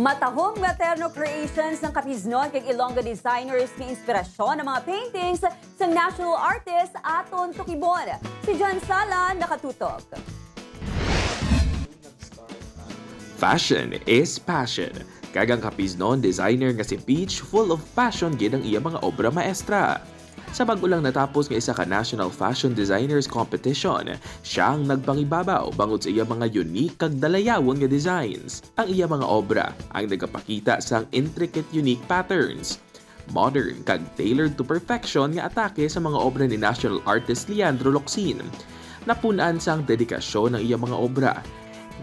Matahong Materno Creations ng Kapiznon kay Ilonggo designers ni inspirasyon ng mga paintings sa national artist Aton Tukibon. Si John Sala nakatutok. Fashion is passion. Kagang Kapiznon designer nga si Peach full of passion gid ang iya mga obra maestra. Sa bago lang natapos nga isa ka National Fashion Designers Competition, siya ang nagpangibabaw bangod sa iya mga unique kag dalayawon nga designs. Ang iya mga obra ang nagapakita sang intricate unique patterns, modern kag tailored to perfection nga atake sa mga obra ni national artist Leandro Locsin. Napunan sang dedikasyon ng iya mga obra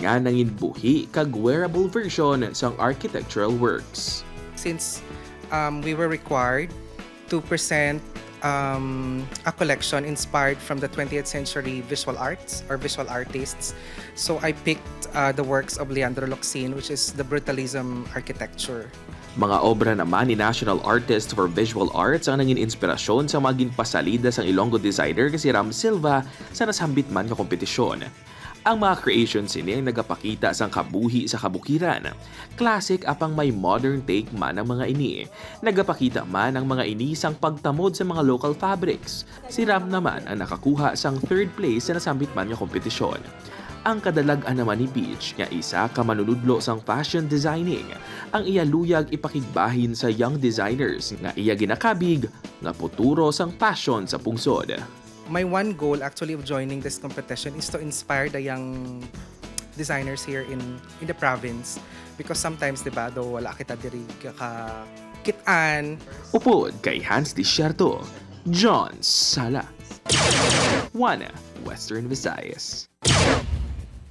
nga nanginbuhi kag wearable version sang architectural works. Since we were required to present a collection inspired from the 20th century visual arts or visual artists. So I picked the works of Leandro Locsin, which is the brutalism architecture. Mga obra naman ni national artist for visual arts ang nangin inspirasyon sa maging pasalida sang Ilonggo designer si Ram Silva sa nasambit man nga kompetisyon. Ang mga creations ini ang nagapakita sang kabuhi sa kabukiran. Classic apang may modern take man ang mga ini. Nagapakita man ang mga ini sang pagtamod sa mga local fabrics. Si Ram naman ang nakakuha sang third place sa nasambit man nga kompetisyon. Ang kadalag-an naman ni Peach nga isa ka manunudlo sang fashion designing. Ang iya luyag ipakigbahin sa young designers nga iya ginakabig nga futuro sang fashion sa pungsod. My one goal actually of joining this competition is to inspire the young designers here in the province, because sometimes diba do wala kita diri kitaan. Upod kay Hans Desierto, John Sala, One Western Visayas.